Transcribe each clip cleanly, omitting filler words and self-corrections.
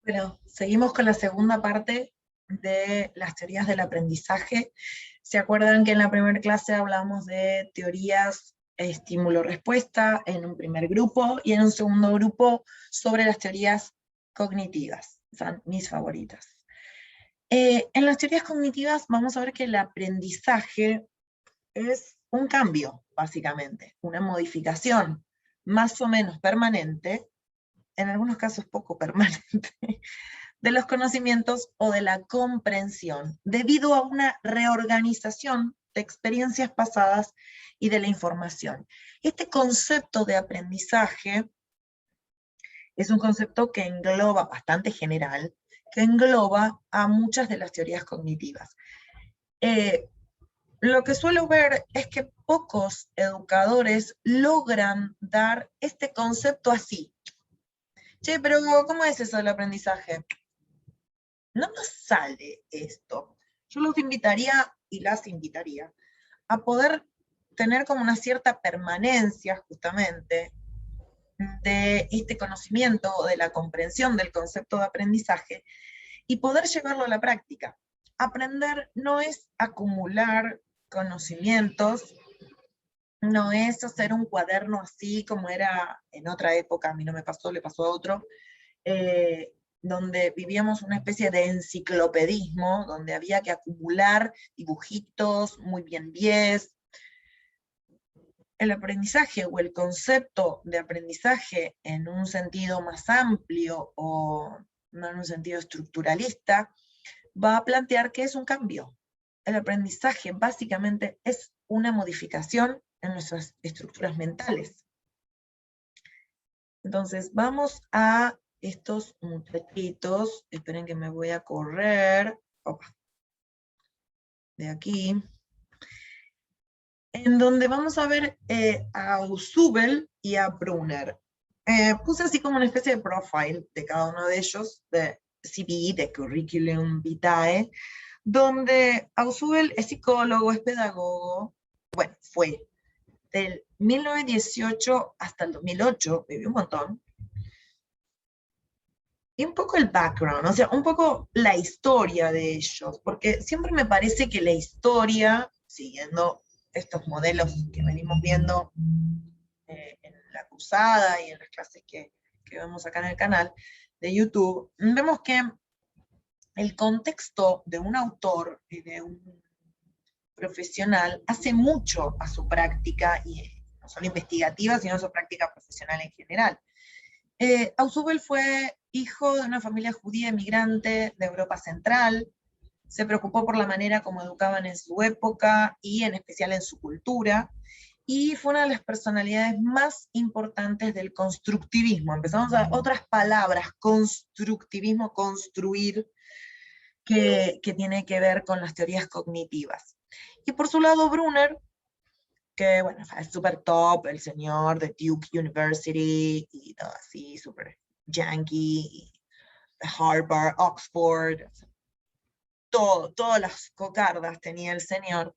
Bueno, seguimos con la segunda parte de las teorías del aprendizaje. ¿Se acuerdan que en la primera clase hablamos de teorías estímulo-respuesta en un primer grupo y en un segundo grupo sobre las teorías cognitivas? Son mis favoritas. En las teorías cognitivas vamos a ver que el aprendizaje es un cambio, básicamente, una modificación más o menos permanente, en algunos casos poco permanente, de los conocimientos o de la comprensión, debido a una reorganización de experiencias pasadas y de la información. Este concepto de aprendizaje es un concepto que engloba, bastante general, que engloba a muchas de las teorías cognitivas. Lo que suelo ver es que pocos educadores logran dar este concepto así. Che, pero ¿cómo es eso del aprendizaje? No nos sale esto. Yo los invitaría y las invitaría a poder tener como una cierta permanencia justamente de este conocimiento o de la comprensión del concepto de aprendizaje y poder llevarlo a la práctica. Aprender no es acumular conocimientos, no es hacer un cuaderno así como era en otra época, a mí no me pasó, le pasó a otro, donde vivíamos una especie de enciclopedismo, donde había que acumular dibujitos muy bien diez. El aprendizaje o el concepto de aprendizaje en un sentido más amplio o no en un sentido estructuralista, va a plantear que es un cambio. El aprendizaje básicamente es una modificación en nuestras estructuras mentales. Entonces vamos a estos muchachitos, esperen que me voy a correr, opa, de aquí, en donde vamos a ver a Ausubel y a Brunner. Puse así como una especie de profile de cada uno de ellos, de CV, de Curriculum Vitae, donde Ausubel es psicólogo, es pedagogo, bueno, fue del 1918 hasta el 2008, vivió un montón, y un poco el background, o sea, un poco la historia de ellos, porque siempre me parece que la historia, siguiendo estos modelos que venimos viendo en la cursada y en las clases que vemos acá en el canal de YouTube, vemos que el contexto de un autor y de un profesional hace mucho a su práctica, y no solo investigativa, sino a su práctica profesional en general. Ausubel fue hijo de una familia judía emigrante de Europa Central, se preocupó por la manera como educaban en su época y en especial en su cultura, y fue una de las personalidades más importantes del constructivismo. Empezamos a otras palabras, constructivismo, construir, que tiene que ver con las teorías cognitivas. Y por su lado Brunner, que bueno, es súper top, el señor de Duke University, y todo así, súper yankee, Harvard, Oxford, todas las cocardas tenía el señor,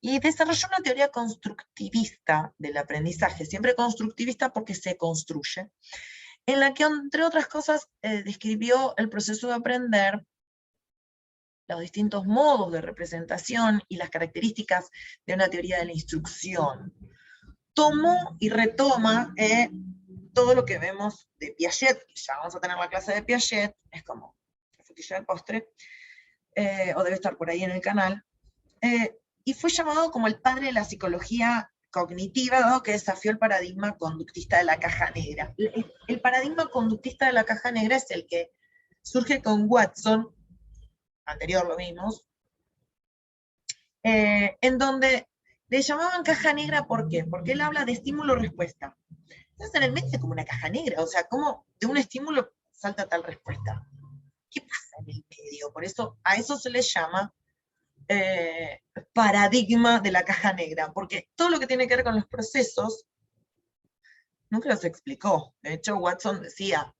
y desarrolló una teoría constructivista del aprendizaje, siempre constructivista porque se construye, en la que, entre otras cosas, describió el proceso de aprender, los distintos modos de representación y las características de una teoría de la instrucción. Tomó y retoma todo lo que vemos de Piaget, que ya vamos a tener la clase de Piaget, es como la frutilla del postre, o debe estar por ahí en el canal, y fue llamado como el padre de la psicología cognitiva, dado que desafió el paradigma conductista de la caja negra. El paradigma conductista de la caja negra es el que surge con Watson, anterior lo vimos, en donde le llamaban caja negra, ¿por qué? Porque él habla de estímulo-respuesta. Entonces en el medio es como una caja negra, o sea, ¿cómo de un estímulo salta tal respuesta? ¿Qué pasa en el medio? Por eso a eso se le llama paradigma de la caja negra, porque todo lo que tiene que ver con los procesos nunca los explicó. De hecho, Watson decía,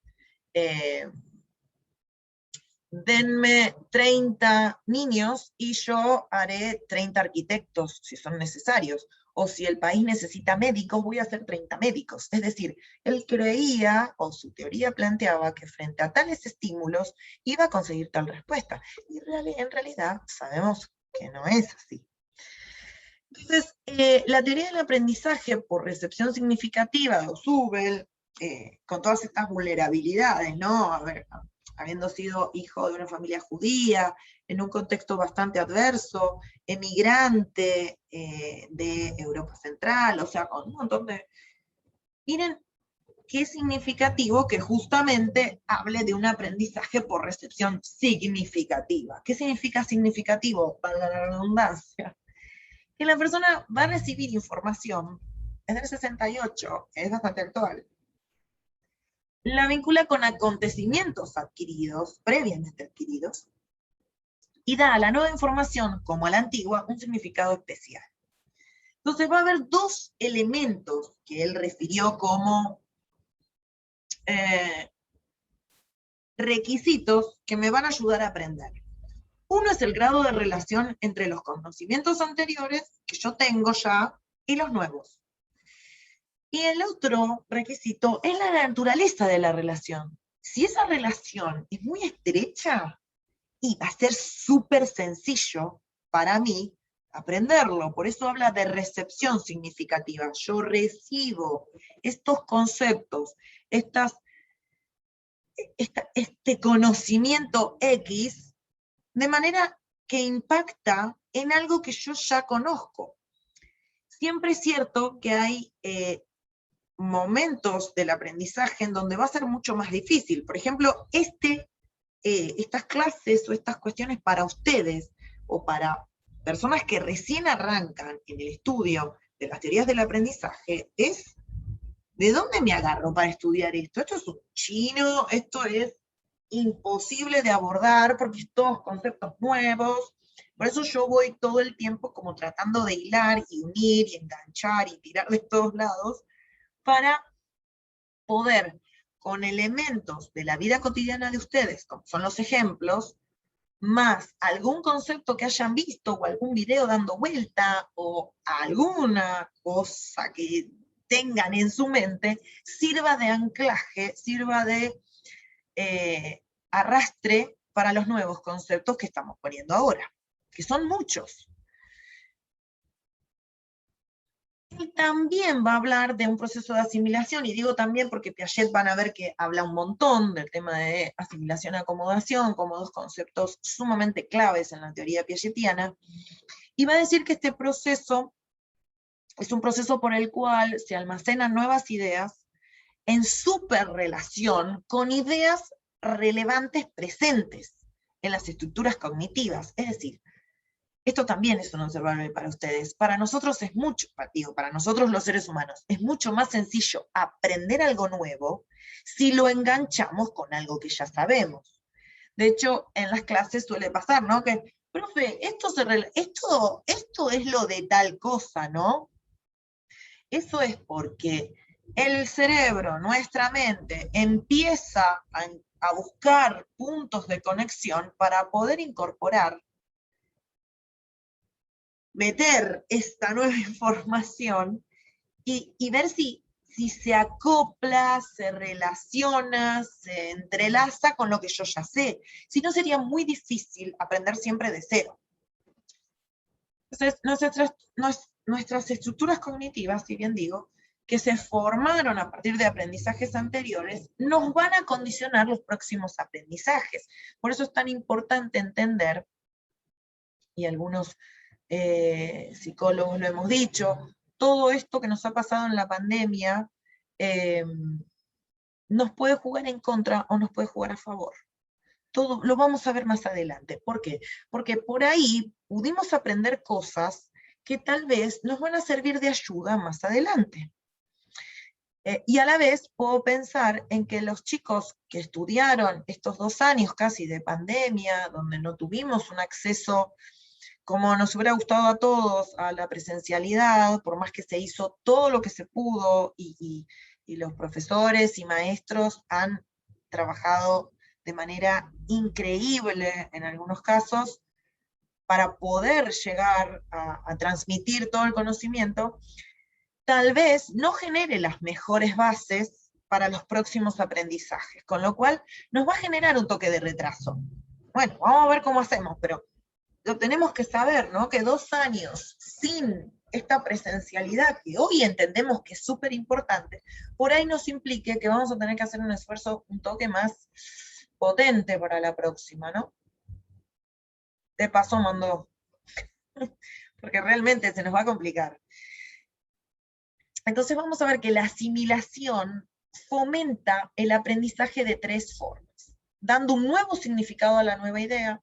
denme 30 niños y yo haré 30 arquitectos, si son necesarios. o si el país necesita médicos, voy a hacer 30 médicos. Es decir, él creía, o su teoría planteaba, que frente a tales estímulos iba a conseguir tal respuesta. Y en realidad sabemos que no es así. Entonces, la teoría del aprendizaje por recepción significativa de Zubel, con todas estas vulnerabilidades, ¿no? A ver, habiendo sido hijo de una familia judía, en un contexto bastante adverso, emigrante de Europa Central, o sea, con un montón de... Miren qué significativo que justamente hable de un aprendizaje por recepción significativa. ¿Qué significa significativo? Para la redundancia. Que la persona va a recibir información, es del 68, es bastante actual, la vincula con acontecimientos adquiridos, previamente adquiridos, y da a la nueva información, como a la antigua, un significado especial. Entonces va a haber dos elementos que él refirió como requisitos que me van a ayudar a aprender. Uno es el grado de relación entre los conocimientos anteriores que yo tengo ya y los nuevos. Y el otro requisito es la naturaleza de la relación. Si esa relación es muy estrecha, y va a ser súper sencillo para mí aprenderlo. Por eso habla de recepción significativa. Yo recibo estos conceptos, este conocimiento X, de manera que impacta en algo que yo ya conozco. Siempre es cierto que hay momentos del aprendizaje en donde va a ser mucho más difícil. Por ejemplo, estas clases o estas cuestiones para ustedes, o para personas que recién arrancan en el estudio de las teorías del aprendizaje, es ¿de dónde me agarro para estudiar esto? Esto es un chino, esto es imposible de abordar porque es todos conceptos nuevos. Por eso yo voy todo el tiempo como tratando de hilar y unir y enganchar y tirar de todos lados para poder, con elementos de la vida cotidiana de ustedes, como son los ejemplos, más algún concepto que hayan visto o algún video dando vuelta o alguna cosa que tengan en su mente, sirva de anclaje, sirva de arrastre para los nuevos conceptos que estamos poniendo ahora, que son muchos. Y también va a hablar de un proceso de asimilación, y digo también porque Piaget van a ver que habla un montón del tema de asimilación-acomodación como dos conceptos sumamente claves en la teoría piagetiana, y va a decir que este proceso es un proceso por el cual se almacenan nuevas ideas en superrelación con ideas relevantes presentes en las estructuras cognitivas. Es decir, esto también es un observable para ustedes. Para nosotros es mucho, digo, para nosotros los seres humanos, es mucho más sencillo aprender algo nuevo si lo enganchamos con algo que ya sabemos. De hecho, en las clases suele pasar, ¿no? Que, profe, esto es lo de tal cosa, ¿no? Eso es porque el cerebro, nuestra mente, empieza a buscar puntos de conexión para poder incorporar, meter esta nueva información y ver si se acopla, se relaciona, se entrelaza con lo que yo ya sé. Si no, sería muy difícil aprender siempre de cero. Entonces, nuestras estructuras cognitivas, si bien digo, que se formaron a partir de aprendizajes anteriores, nos van a condicionar los próximos aprendizajes. Por eso es tan importante entender, y algunos psicólogos lo hemos dicho, todo esto que nos ha pasado en la pandemia nos puede jugar en contra o nos puede jugar a favor. Todo lo vamos a ver más adelante. ¿Por qué? Porque por ahí pudimos aprender cosas que tal vez nos van a servir de ayuda más adelante. Y a la vez puedo pensar en que los chicos que estudiaron estos 2 años casi de pandemia, donde no tuvimos un acceso como nos hubiera gustado a todos a la presencialidad, por más que se hizo todo lo que se pudo y los profesores y maestros han trabajado de manera increíble en algunos casos, para poder llegar a transmitir todo el conocimiento, tal vez no genere las mejores bases para los próximos aprendizajes, con lo cual nos va a generar un toque de retraso. Bueno, vamos a ver cómo hacemos, pero lo tenemos que saber, ¿no? Que 2 años sin esta presencialidad, que hoy entendemos que es súper importante, por ahí nos implique que vamos a tener que hacer un esfuerzo un toque más potente para la próxima, ¿no? De paso mando, porque realmente se nos va a complicar. Entonces vamos a ver que la asimilación fomenta el aprendizaje de 3 formas, dando un nuevo significado a la nueva idea,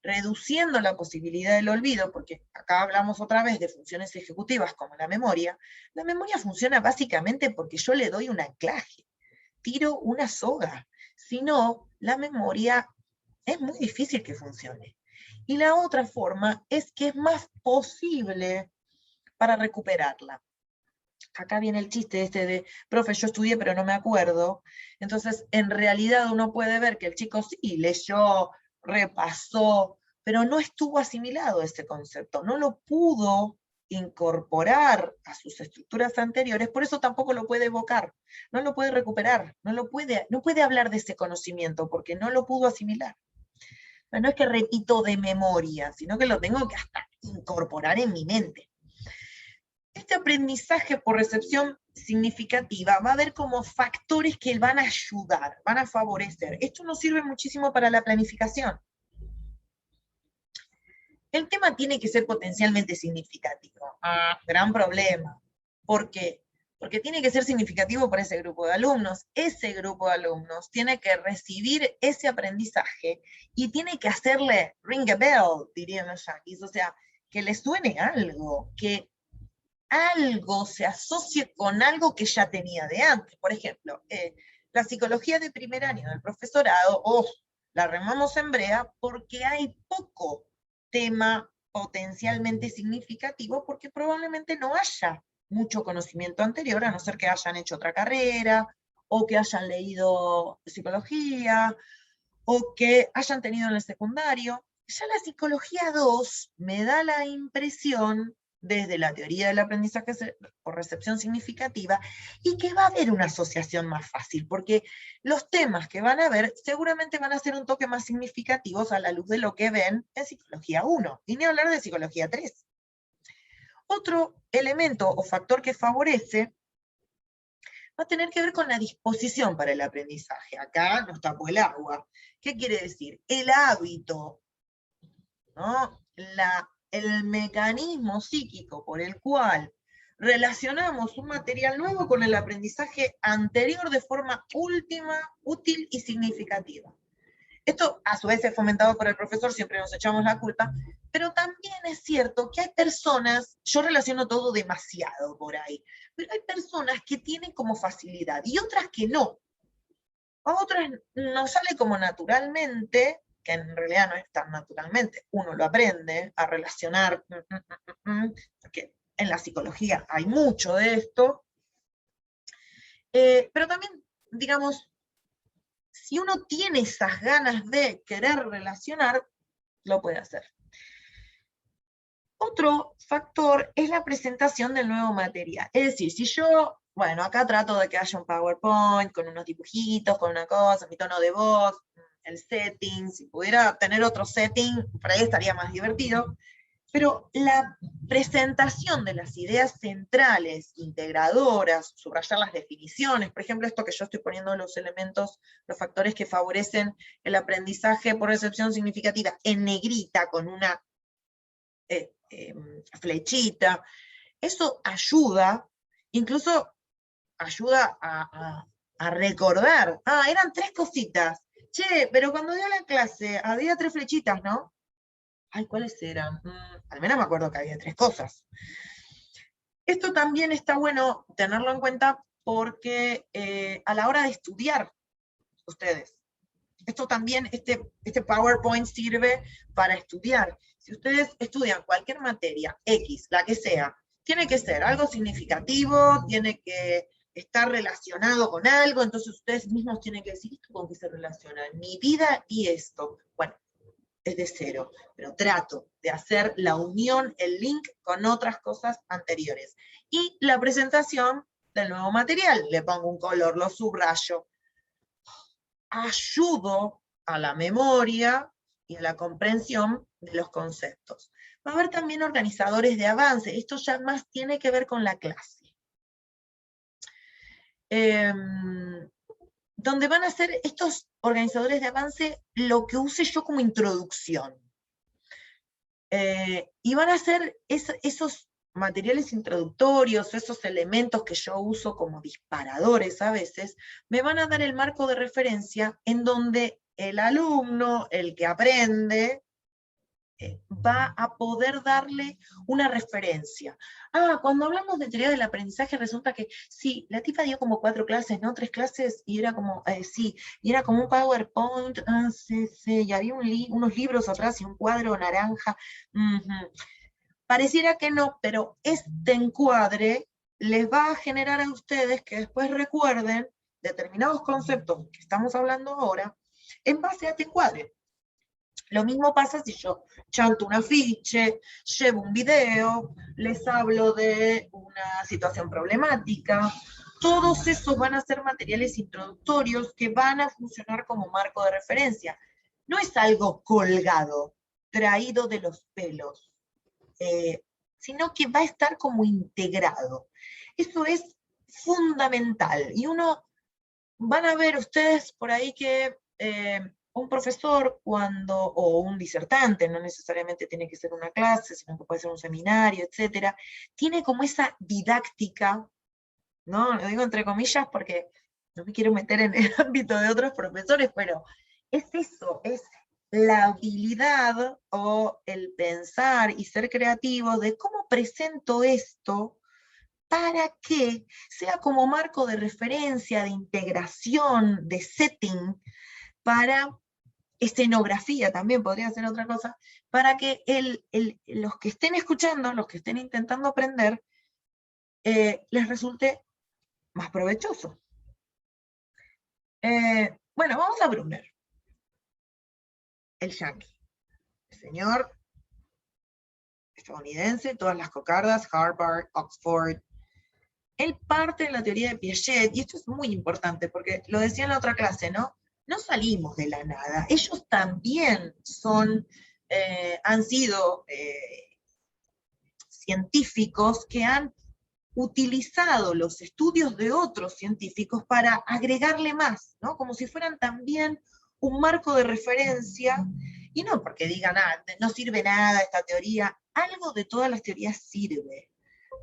reduciendo la posibilidad del olvido, porque acá hablamos otra vez de funciones ejecutivas como la memoria funciona básicamente porque yo le doy un anclaje, tiro una soga, si no, la memoria es muy difícil que funcione. Y la otra forma es que es más posible para recuperarla. Acá viene el chiste este de, profe, yo estudié pero no me acuerdo. Entonces, en realidad uno puede ver que el chico sí leyó, repasó, pero no estuvo asimilado ese concepto, no lo pudo incorporar a sus estructuras anteriores, por eso tampoco lo puede evocar, no lo puede recuperar, no puede hablar de ese conocimiento porque no lo pudo asimilar. No es que repito de memoria, sino que lo tengo que hasta incorporar en mi mente. Este aprendizaje por recepción significativa va a haber como factores que van a ayudar, van a favorecer. Esto nos sirve muchísimo para la planificación. El tema tiene que ser potencialmente significativo. Gran problema. ¿Por qué? Porque tiene que ser significativo para ese grupo de alumnos. Ese grupo de alumnos tiene que recibir ese aprendizaje y tiene que hacerle ring a bell, dirían los yanquis, o sea, que le suene algo, que algo se asocie con algo que ya tenía de antes. Por ejemplo, la psicología de primer año del profesorado, la remamos en brea porque hay poco tema potencialmente significativo porque probablemente no haya mucho conocimiento anterior, a no ser que hayan hecho otra carrera, o que hayan leído psicología, o que hayan tenido en el secundario. Ya la psicología 2 me da la impresión, desde la teoría del aprendizaje por recepción significativa, y que va a haber una asociación más fácil, porque los temas que van a ver seguramente van a ser un toque más significativos a la luz de lo que ven en psicología 1, y ni hablar de psicología 3. Otro elemento o factor que favorece va a tener que ver con la disposición para el aprendizaje. Acá nos tapó el agua. ¿Qué quiere decir? El hábito, ¿no? El mecanismo psíquico por el cual relacionamos un material nuevo con el aprendizaje anterior de forma útil y significativa. Esto a su vez es fomentado por el profesor, siempre nos echamos la culpa, pero también es cierto que hay personas, yo relaciono todo demasiado por ahí, pero hay personas que tienen como facilidad y otras que no. A otras nos sale como naturalmente, que en realidad no es tan naturalmente, uno lo aprende a relacionar, porque en la psicología hay mucho de esto, pero también, digamos, si uno tiene esas ganas de querer relacionar, lo puede hacer. Otro factor es la presentación del nuevo material. Es decir, si yo, bueno, acá trato de que haya un PowerPoint con unos dibujitos, con una cosa, mi tono de voz, el setting, si pudiera tener otro setting, por ahí estaría más divertido, pero la presentación de las ideas centrales, integradoras, subrayar las definiciones, por ejemplo, esto que yo estoy poniendo los elementos, los factores que favorecen el aprendizaje por recepción significativa en negrita con una flechita, eso ayuda, incluso ayuda a recordar, eran 3 cositas, che, pero cuando dio la clase había 3 flechitas, ¿no? Ay, ¿cuáles eran? Al menos me acuerdo que había 3 cosas. Esto también está bueno tenerlo en cuenta porque a la hora de estudiar ustedes, esto también, este PowerPoint sirve para estudiar. Si ustedes estudian cualquier materia, X, la que sea, tiene que ser algo significativo, tiene que estar relacionado con algo, entonces ustedes mismos tienen que decir, ¿esto con qué se relaciona? Mi vida y esto. Bueno, es de 0, pero trato de hacer la unión, el link con otras cosas anteriores. Y la presentación del nuevo material, le pongo un color, lo subrayo, ayudo a la memoria y a la comprensión de los conceptos. Va a haber también organizadores de avance, esto ya más tiene que ver con la clase. Donde van a ser estos organizadores de avance lo que use yo como introducción. Y van a ser esos materiales introductorios, esos elementos que yo uso como disparadores a veces, me van a dar el marco de referencia en donde el alumno, el que aprende, va a poder darle una referencia. Cuando hablamos de teoría del aprendizaje, resulta que sí, la tipa dio como 4 clases, ¿no? 3 clases, y era como, sí, y era como un PowerPoint, sí, y había unos libros atrás y un cuadro naranja. Pareciera que no, pero este encuadre les va a generar a ustedes que después recuerden determinados conceptos que estamos hablando ahora en base a este encuadre. Lo mismo pasa si yo chanto un afiche, llevo un video, les hablo de una situación problemática. Todos esos van a ser materiales introductorios que van a funcionar como marco de referencia. No es algo colgado, traído de los pelos, sino que va a estar como integrado. Eso es fundamental. Y van a ver ustedes por ahí que un profesor o un disertante, no necesariamente tiene que ser una clase, sino que puede ser un seminario, etcétera, tiene como esa didáctica, ¿no? Lo digo entre comillas porque no me quiero meter en el ámbito de otros profesores, pero es eso, es la habilidad o el pensar y ser creativo de cómo presento esto para que sea como marco de referencia, de integración, de setting, para escenografía también podría ser otra cosa, para que los que estén escuchando, los que estén intentando aprender, les resulte más provechoso. Bueno, vamos a Brunner, el yankee, el señor estadounidense, todas las cocardas, Harvard, Oxford. Él parte de la teoría de Piaget, y esto es muy importante, porque lo decía en la otra clase, ¿no? No salimos de la nada, ellos también han sido científicos que han utilizado los estudios de otros científicos para agregarle más, ¿no? Como si fueran también un marco de referencia, y no porque digan, no sirve nada esta teoría, algo de todas las teorías sirve,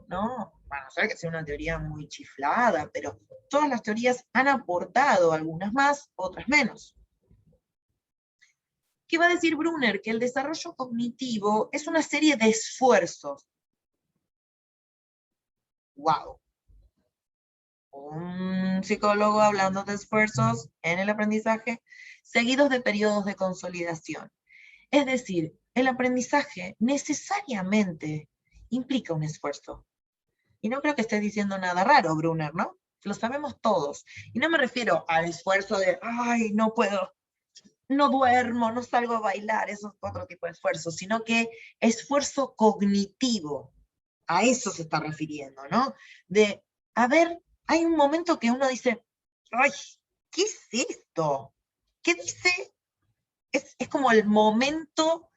¿no? Bueno, no sé que sea una teoría muy chiflada, pero todas las teorías han aportado, algunas más, otras menos. ¿Qué va a decir Brunner? Que el desarrollo cognitivo es una serie de esfuerzos. ¡Wow! Un psicólogo hablando de esfuerzos en el aprendizaje, seguidos de periodos de consolidación. Es decir, el aprendizaje necesariamente implica un esfuerzo. Y no creo que esté diciendo nada raro, Brunner, ¿no? Lo sabemos todos. Y no me refiero al esfuerzo de, ay, no puedo, no duermo, no salgo a bailar, eso es otro tipo de esfuerzo, sino que esfuerzo cognitivo. A eso se está refiriendo, ¿no? De, a ver, hay un momento que uno dice, ay, ¿qué es esto? ¿Qué dice? Es como el momento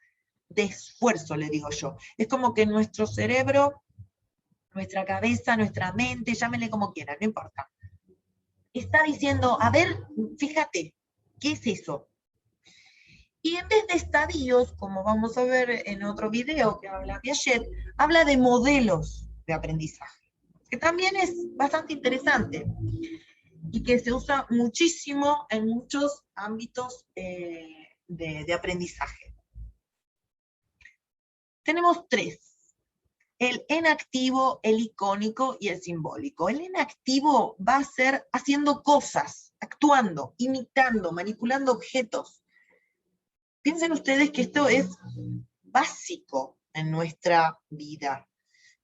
de esfuerzo, le digo yo. Es como que nuestro cerebro, nuestra cabeza, nuestra mente, llámenle como quieran, no importa. Está diciendo, a ver, fíjate, ¿qué es eso? Y en vez de estadios, como vamos a ver en otro video que habla Piaget, habla de modelos de aprendizaje, que también es bastante interesante y que se usa muchísimo en muchos ámbitos de aprendizaje. Tenemos 3. El enactivo, el icónico y el simbólico. El enactivo va a ser haciendo cosas, actuando, imitando, manipulando objetos. Piensen ustedes que esto es básico en nuestra vida.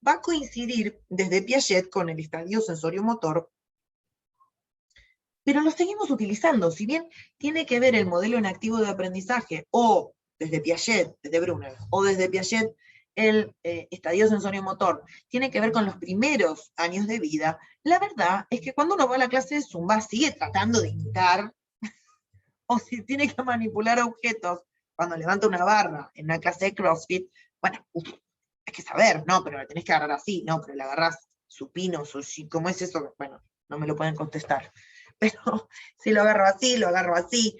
Va a coincidir desde Piaget con el estadio sensorio-motor, pero lo seguimos utilizando. Si bien tiene que ver el modelo enactivo de aprendizaje o desde Piaget, desde Brunner, o desde Piaget, el estadio sensorio-motor, tiene que ver con los primeros años de vida, la verdad es que cuando uno va a la clase de Zumba sigue tratando de imitar, o si tiene que manipular objetos cuando levanta una barra en una clase de CrossFit, bueno, hay que saber, no, pero la tenés que agarrar así, no, pero la agarrás supino, ¿cómo es eso? Bueno, no me lo pueden contestar. Pero si lo agarro así, lo agarro así.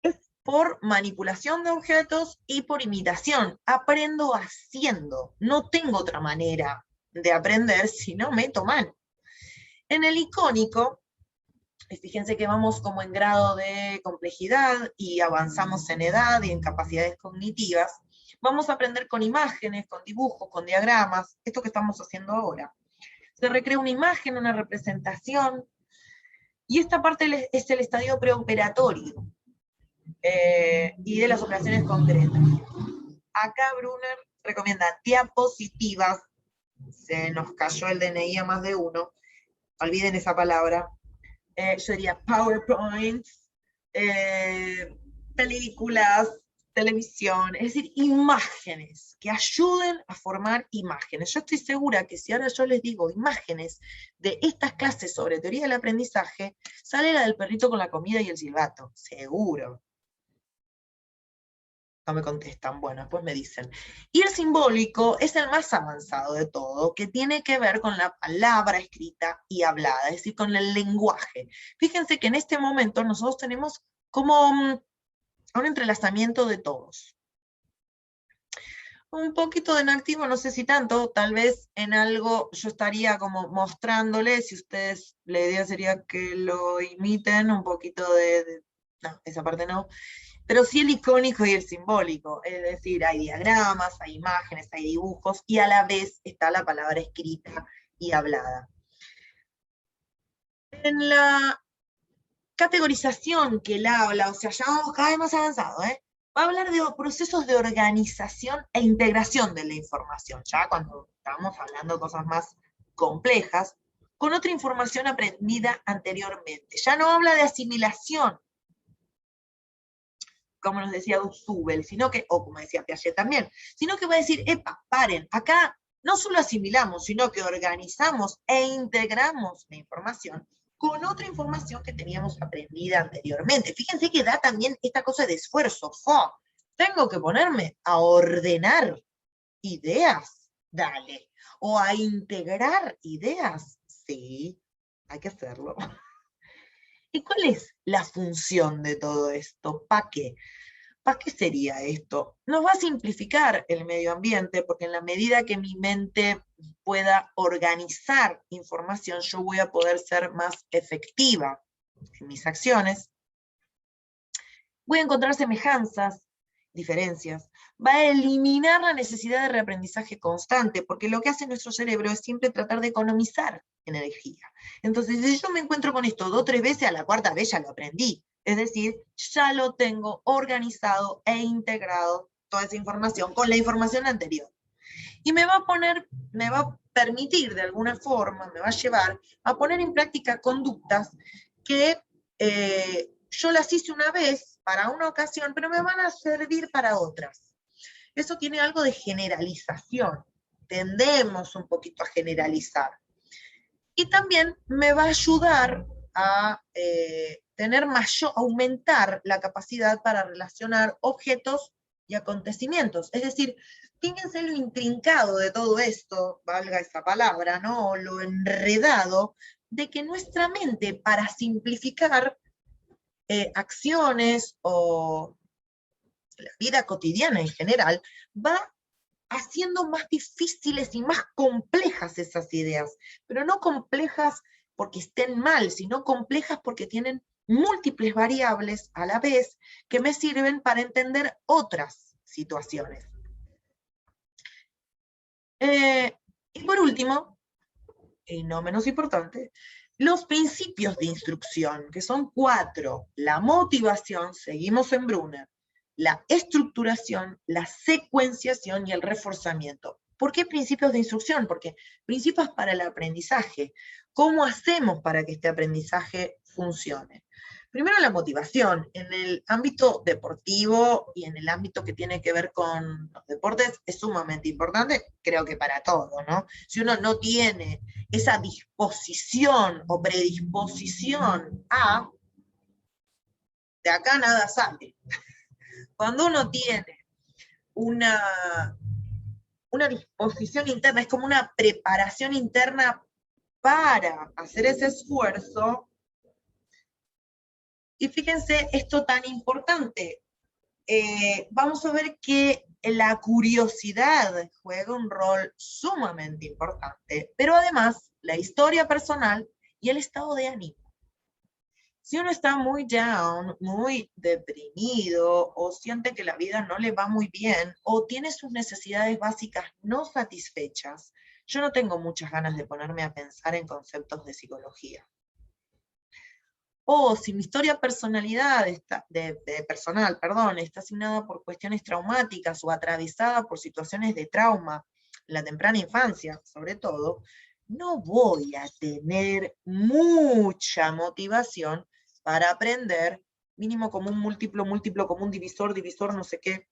Es por manipulación de objetos y por imitación. Aprendo haciendo. No tengo otra manera de aprender si no meto mano. En el icónico, fíjense que vamos como en grado de complejidad y avanzamos en edad y en capacidades cognitivas. Vamos a aprender con imágenes, con dibujos, con diagramas, esto que estamos haciendo ahora. Se recrea una imagen, una representación, y esta parte es el estadio preoperatorio y de las operaciones concretas. Acá Brunner recomienda diapositivas, se nos cayó el DNI a más de uno, olviden esa palabra, yo diría PowerPoint, películas, televisión, es decir, imágenes, que ayuden a formar imágenes. Yo estoy segura que si ahora yo les digo imágenes de estas clases sobre teoría del aprendizaje, sale la del perrito con la comida y el silbato, seguro. No me contestan, bueno, después me dicen. Y el simbólico es el más avanzado de todo, que tiene que ver con la palabra escrita y hablada, es decir, con el lenguaje. Fíjense que en este momento nosotros tenemos como un entrelazamiento de todos. Un poquito de inactivo, no sé si tanto, tal vez en algo yo estaría como mostrándoles, si ustedes, la idea sería que lo imiten, un poquito no, esa parte no, pero sí el icónico y el simbólico, es decir, hay diagramas, hay imágenes, hay dibujos, y a la vez está la palabra escrita y hablada. En la categorización que él habla, o sea, ya vamos cada vez más avanzado, va a hablar de procesos de organización e integración de la información, ya cuando estamos hablando de cosas más complejas, con otra información aprendida anteriormente. Ya no habla de asimilación, como nos decía Dussubel, sino que, o como decía Piaget también, sino que va a decir, epa, paren, acá no solo asimilamos, sino que organizamos e integramos la información con otra información que teníamos aprendida anteriormente. Fíjense que da también esta cosa de esfuerzo. Tengo que ponerme a ordenar ideas, dale, o a integrar ideas, sí, hay que hacerlo. ¿Y cuál es la función de todo esto? ¿Para qué? ¿Para qué sería esto? Nos va a simplificar el medio ambiente, porque en la medida que mi mente pueda organizar información, yo voy a poder ser más efectiva en mis acciones. Voy a encontrar semejanzas, diferencias. Va a eliminar la necesidad de reaprendizaje constante, porque lo que hace nuestro cerebro es siempre tratar de economizar energía. Entonces, si yo me encuentro con esto 2 o 3 veces, a la cuarta vez ya lo aprendí. Es decir, ya lo tengo organizado e integrado toda esa información con la información anterior. Y me va a permitir de alguna forma, me va a llevar a poner en práctica conductas que yo las hice una vez para una ocasión, pero me van a servir para otras. Eso tiene algo de generalización. Tendemos un poquito a generalizar. Y también me va a ayudar a aumentar la capacidad para relacionar objetos y acontecimientos. Es decir, fíjense lo intrincado de todo esto, valga esa palabra, ¿no? Lo enredado, de que nuestra mente, para simplificar acciones o la vida cotidiana en general, va haciendo más difíciles y más complejas esas ideas, pero no complejas porque estén mal, sino complejas porque tienen múltiples variables a la vez que me sirven para entender otras situaciones. Y por último, y no menos importante, los principios de instrucción, que son 4. La motivación, seguimos en Brunner, la estructuración, la secuenciación y el reforzamiento. ¿Por qué principios de instrucción? Porque principios para el aprendizaje. ¿Cómo hacemos para que este aprendizaje funcione? Primero la motivación. En el ámbito deportivo y en el ámbito que tiene que ver con los deportes es sumamente importante, creo que para todo, ¿no? Si uno no tiene esa disposición o predisposición a, de acá nada sale. Cuando uno tiene una disposición interna, es como una preparación interna para hacer ese esfuerzo. Y fíjense esto tan importante. Vamos a ver que la curiosidad juega un rol sumamente importante, pero además la historia personal y el estado de ánimo. Si uno está muy down, muy deprimido, o siente que la vida no le va muy bien, o tiene sus necesidades básicas no satisfechas, yo no tengo muchas ganas de ponerme a pensar en conceptos de psicología. O si mi historia personal está asignada por cuestiones traumáticas o atravesada por situaciones de trauma, en la temprana infancia, sobre todo, no voy a tener mucha motivación para aprender mínimo común, múltiplo, múltiplo común, divisor, divisor, no sé qué.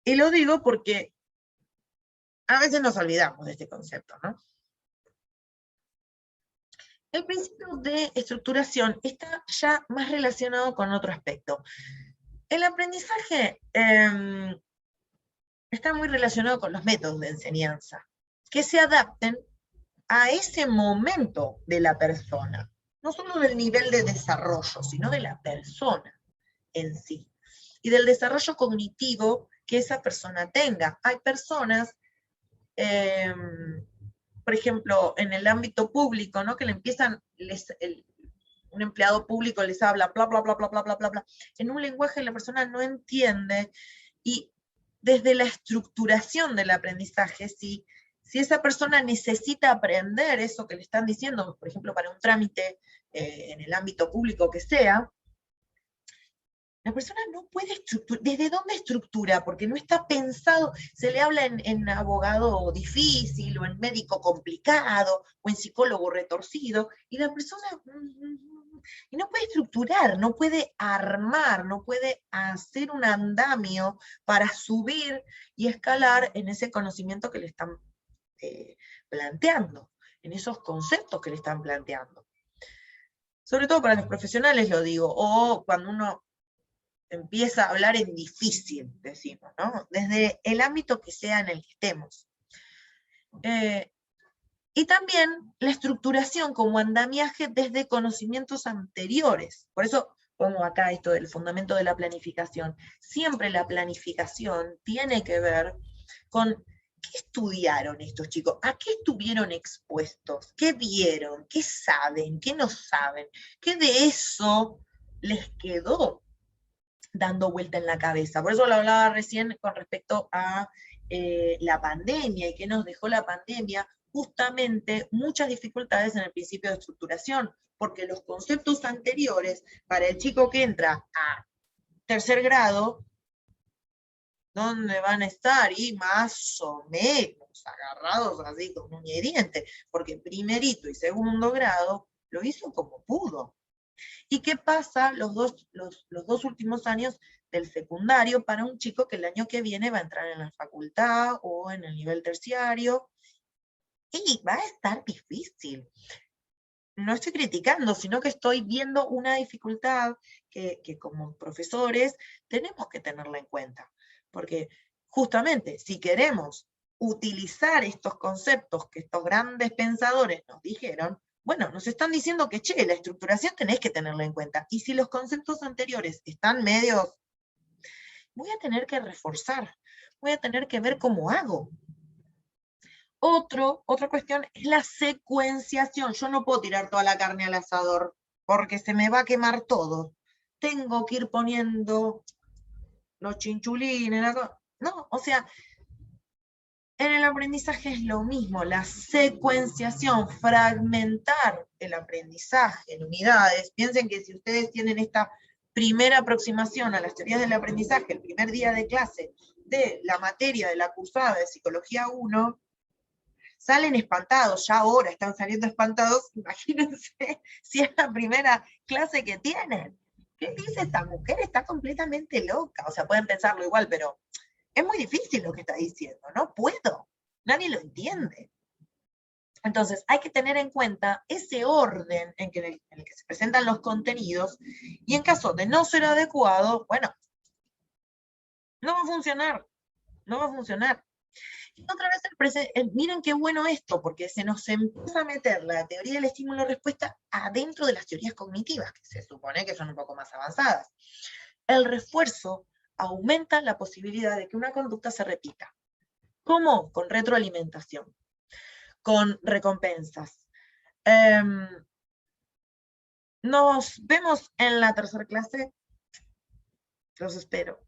Y lo digo porque a veces nos olvidamos de este concepto, ¿no? El principio de estructuración está ya más relacionado con otro aspecto. El aprendizaje está muy relacionado con los métodos de enseñanza, que se adapten a ese momento de la persona, no solo del nivel de desarrollo, sino de la persona en sí, y del desarrollo cognitivo que esa persona tenga. Hay personas, por ejemplo, en el ámbito público, ¿no? Que le empiezan, un empleado público les habla, bla, bla, bla, bla, bla, bla, bla, bla, en un lenguaje que la persona no entiende, y desde la estructuración del aprendizaje, si esa persona necesita aprender eso que le están diciendo, por ejemplo, para un trámite en el ámbito público que sea, la persona no puede estructurar. ¿Desde dónde estructura? Porque no está pensado, se le habla en abogado difícil, o en médico complicado, o en psicólogo retorcido, y la persona y no puede estructurar, no puede armar, no puede hacer un andamio para subir y escalar en ese conocimiento que le están planteando, en esos conceptos que le están planteando. Sobre todo para los profesionales lo digo, o cuando uno empieza a hablar en difícil, decimos, ¿no? Desde el ámbito que sea en el que estemos. Y también la estructuración como andamiaje desde conocimientos anteriores. Por eso pongo acá esto del fundamento de la planificación. Siempre la planificación tiene que ver con qué estudiaron estos chicos, a qué estuvieron expuestos, qué vieron, qué saben, qué no saben, qué de eso les quedó dando vuelta en la cabeza. Por eso lo hablaba recién con respecto a la pandemia y qué nos dejó la pandemia, justamente muchas dificultades en el principio de estructuración, porque los conceptos anteriores, para el chico que entra a tercer grado, ¿dónde van a estar? Y más o menos agarrados así con uña y diente, porque primerito y segundo grado lo hizo como pudo. ¿Y qué pasa los dos últimos años del secundario para un chico que el año que viene va a entrar en la facultad o en el nivel terciario? Y va a estar difícil. No estoy criticando, sino que estoy viendo una dificultad que como profesores tenemos que tenerla en cuenta. Porque justamente si queremos utilizar estos conceptos que estos grandes pensadores nos dijeron, bueno, nos están diciendo que, che, la estructuración tenés que tenerla en cuenta. Y si los conceptos anteriores están medios, voy a tener que reforzar, voy a tener que ver cómo hago. Otra cuestión es la secuenciación. Yo no puedo tirar toda la carne al asador porque se me va a quemar todo. Tengo que ir poniendo los chinchulines, no, o sea, en el aprendizaje es lo mismo, la secuenciación, fragmentar el aprendizaje en unidades. Piensen que si ustedes tienen esta primera aproximación a las teorías del aprendizaje, el primer día de clase de la materia de la cursada de Psicología 1, salen espantados, ya ahora están saliendo espantados, imagínense si es la primera clase que tienen. ¿Qué dice esta mujer? Está completamente loca. O sea, pueden pensarlo igual, pero es muy difícil lo que está diciendo, no puedo, nadie lo entiende. Entonces, hay que tener en cuenta ese orden en el que se presentan los contenidos, y en caso de no ser adecuado, bueno, no va a funcionar, no va a funcionar. Y otra vez, miren qué bueno esto, porque se nos empieza a meter la teoría del estímulo-respuesta adentro de las teorías cognitivas, que se supone que son un poco más avanzadas. El refuerzo aumenta la posibilidad de que una conducta se repita. ¿Cómo? Con retroalimentación, con recompensas. Nos vemos en la tercera clase. Los espero.